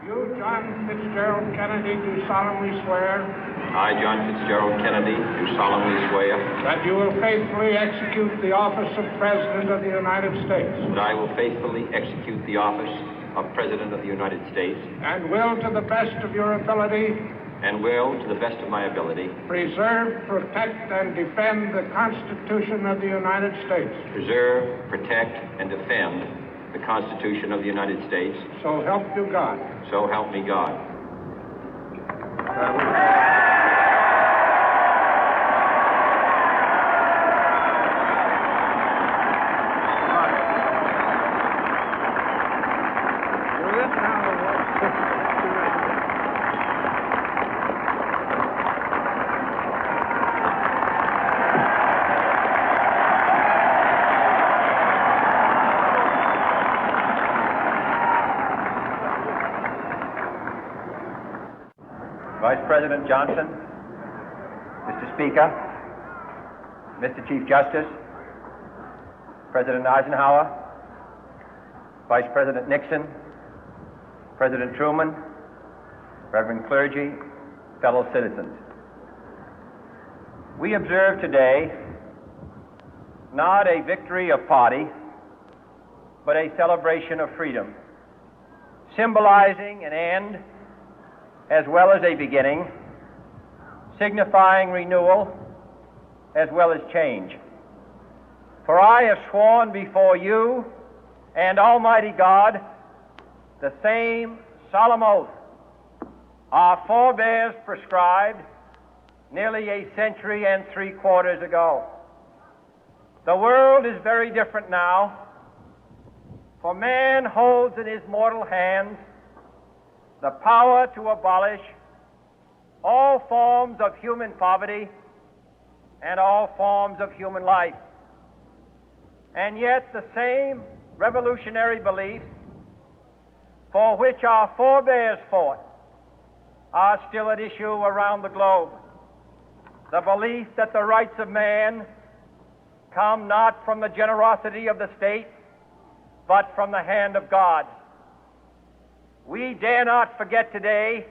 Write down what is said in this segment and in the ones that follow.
You, John Fitzgerald Kennedy, do solemnly swear. I, John Fitzgerald Kennedy, do solemnly swear. That you will faithfully execute the office of President of the United States. That I will faithfully execute the office of President of the United States. And will, to the best of your ability. And will, to the best of my ability. Preserve, protect, and defend the Constitution of the United States. Preserve, protect, and defend the Constitution of the United States. So help you God. So help me God. Vice President Johnson, Mr. Speaker, Mr. Chief Justice, President Eisenhower, Vice President Nixon, President Truman, Reverend clergy, fellow citizens. We observe today not a victory of party, but a celebration of freedom, symbolizing an end as well as a beginning, signifying renewal as well as change. For I have sworn before you and Almighty God the same solemn oath our forebears prescribed nearly a century and 3/4 ago. The world is very different now, for man holds in his mortal hands the power to abolish all forms of human poverty and all forms of human life. And yet the same revolutionary beliefs for which our forebears fought are still at issue around the globe. The belief that the rights of man come not from the generosity of the state, but from the hand of God. We dare not forget today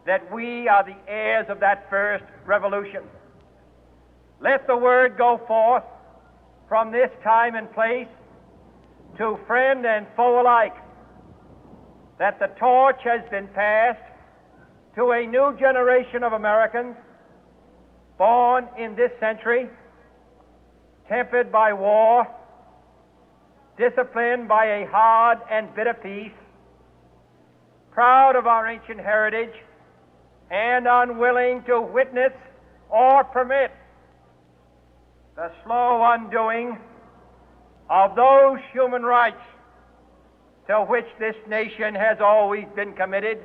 that we are the heirs of that first revolution. Let the word go forth from this time and place to friend and foe alike that the torch has been passed to a new generation of Americans born in this century, tempered by war, disciplined by a hard and bitter peace, proud of our ancient heritage, and unwilling to witness or permit the slow undoing of those human rights to which this nation has always been committed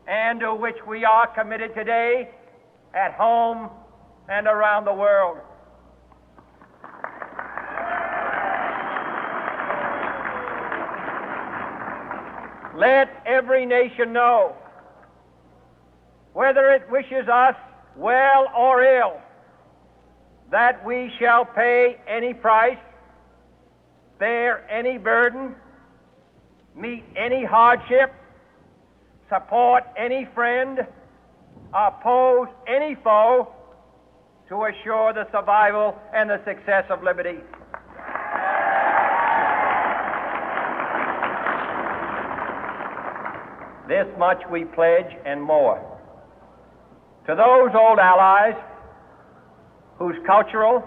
and to which we are committed today at home and around the world. Let every nation know, whether it wishes us well or ill, that we shall pay any price, bear any burden, meet any hardship, support any friend, oppose any foe to assure the survival and the success of liberty. This much we pledge and more. To those old allies whose cultural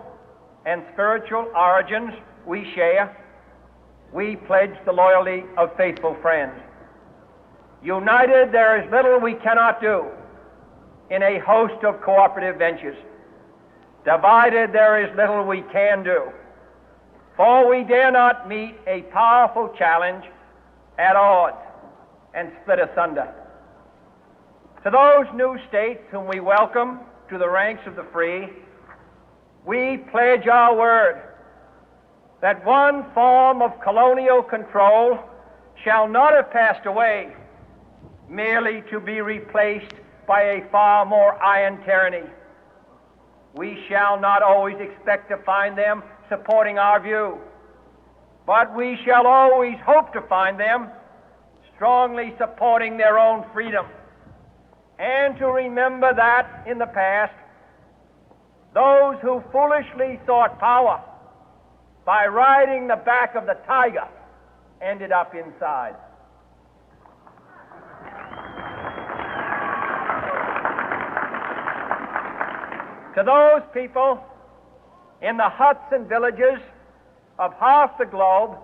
and spiritual origins we share, we pledge the loyalty of faithful friends. United, there is little we cannot do in a host of cooperative ventures. Divided, there is little we can do, for we dare not meet a powerful challenge at odds and split asunder. To those new states whom we welcome to the ranks of the free, we pledge our word that one form of colonial control shall not have passed away, merely to be replaced by a far more iron tyranny. We shall not always expect to find them supporting our view, but we shall always hope to find them strongly supporting their own freedom, and to remember that in the past, those who foolishly sought power by riding the back of the tiger ended up inside. To those people in the huts and villages of half the globe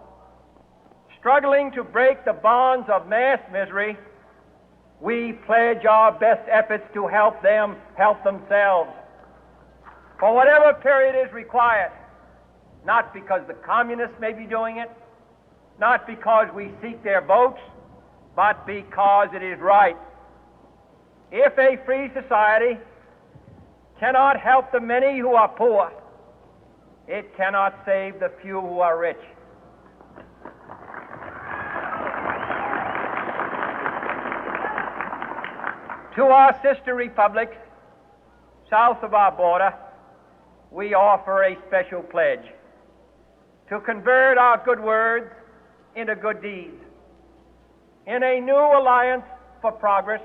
struggling to break the bonds of mass misery, we pledge our best efforts to help them help themselves for whatever period is required, not because the communists may be doing it, not because we seek their votes, but because it is right. If a free society cannot help the many who are poor, it cannot save the few who are rich. To our sister republics south of our border, we offer a special pledge to convert our good words into good deeds, in a new alliance for progress,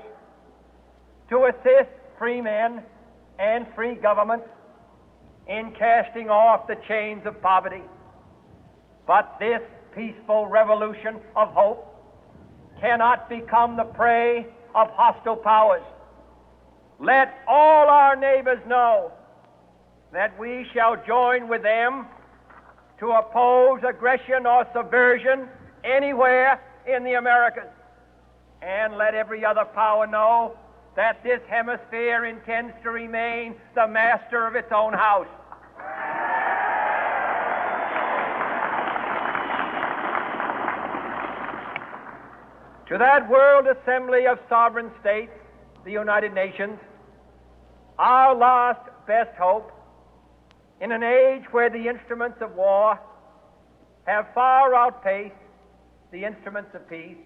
to assist free men and free governments in casting off the chains of poverty. But this peaceful revolution of hope cannot become the prey of hostile powers. Let all our neighbors know that we shall join with them to oppose aggression or subversion anywhere in the Americas. And let every other power know that this hemisphere intends to remain the master of its own house. To that World Assembly of Sovereign States, the United Nations, our last best hope, in an age where the instruments of war have far outpaced the instruments of peace,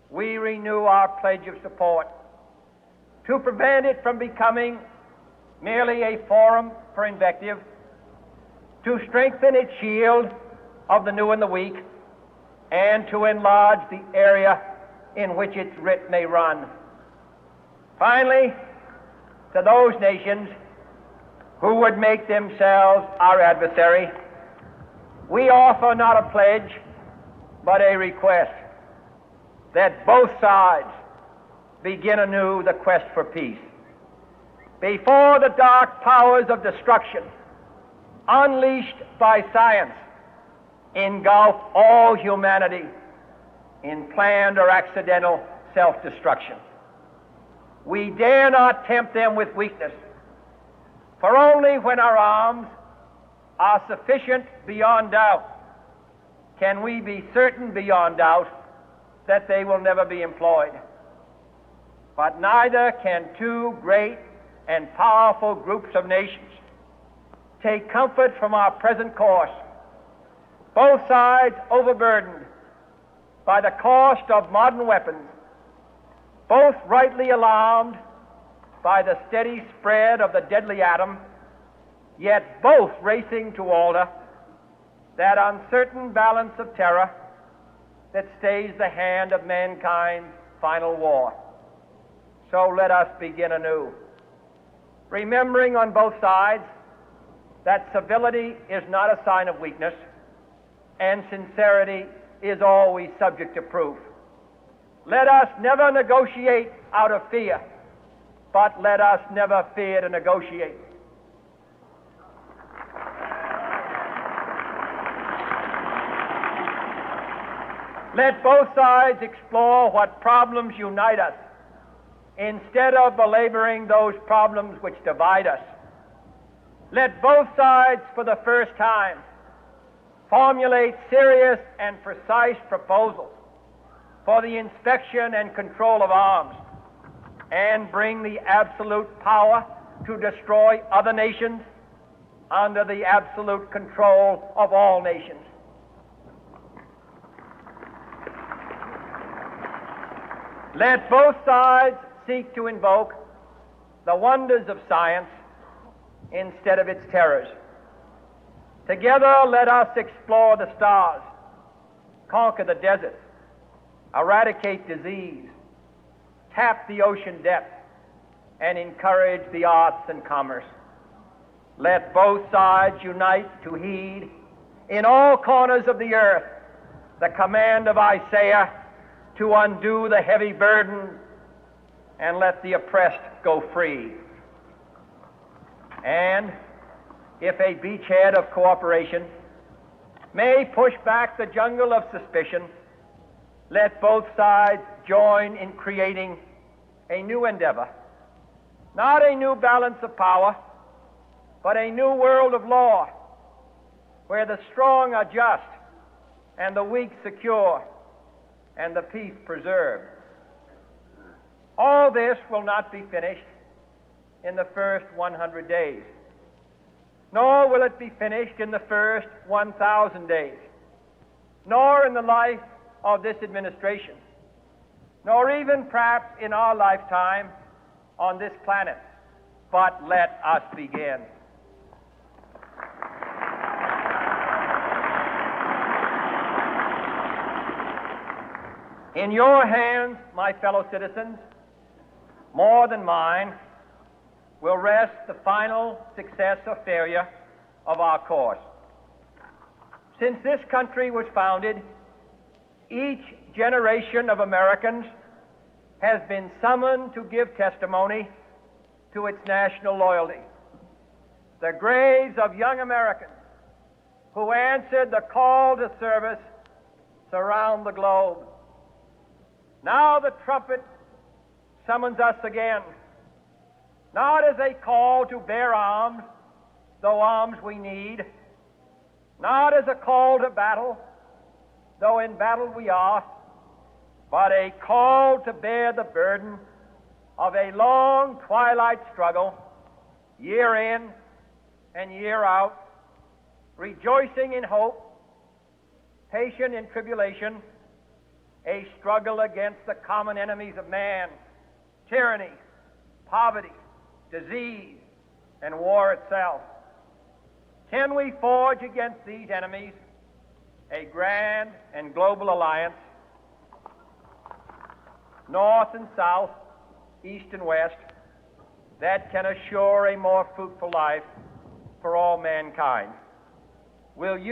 we renew our pledge of support to prevent it from becoming merely a forum for invective, to strengthen its shield of the new and the weak, and to enlarge the area in which its writ may run. Finally, to those nations who would make themselves our adversary, we offer not a pledge, but a request that both sides begin anew the quest for peace. Before the dark powers of destruction, unleashed by science, engulf all humanity in planned or accidental self-destruction, we dare not tempt them with weakness, for only when our arms are sufficient beyond doubt can we be certain beyond doubt that they will never be employed. But neither can two great and powerful groups of nations take comfort from our present course, both sides overburdened by the cost of modern weapons, both rightly alarmed by the steady spread of the deadly atom, yet both racing to alter that uncertain balance of terror that stays the hand of mankind's final war. So let us begin anew, remembering on both sides that civility is not a sign of weakness, and sincerity is always subject to proof. Let us never negotiate out of fear, but let us never fear to negotiate. Let both sides explore what problems unite us, instead of belaboring those problems which divide us. Let both sides, for the first time, formulate serious and precise proposals for the inspection and control of arms, and bring the absolute power to destroy other nations under the absolute control of all nations. Let both sides seek to invoke the wonders of science instead of its terrors. Together, let us explore the stars, conquer the deserts, eradicate disease, tap the ocean depth, and encourage the arts and commerce. Let both sides unite to heed in all corners of the earth the command of Isaiah to undo the heavy burden and let the oppressed go free. And if a beachhead of cooperation may push back the jungle of suspicion, let both sides join in creating a new endeavor, not a new balance of power, but a new world of law, where the strong are just and the weak secure and the peace preserved. All this will not be finished in the first 100 days, nor will it be finished in the first 1,000 days, nor in the life of this administration, nor even perhaps in our lifetime on this planet. But let us begin. In your hands, my fellow citizens, more than mine, will rest the final success or failure of our course. Since this country was founded, each generation of Americans has been summoned to give testimony to its national loyalty. The graves of young Americans who answered the call to service surround the globe. Now the trumpet summons us again, not as a call to bear arms, though arms we need, not as a call to battle, though in battle we are, but a call to bear the burden of a long twilight struggle, year in and year out, rejoicing in hope, patient in tribulation, a struggle against the common enemies of man, tyranny, poverty, disease, and war itself. Can we forge against these enemies a grand and global alliance, north and south, east and west, that can assure a more fruitful life for all mankind? Will you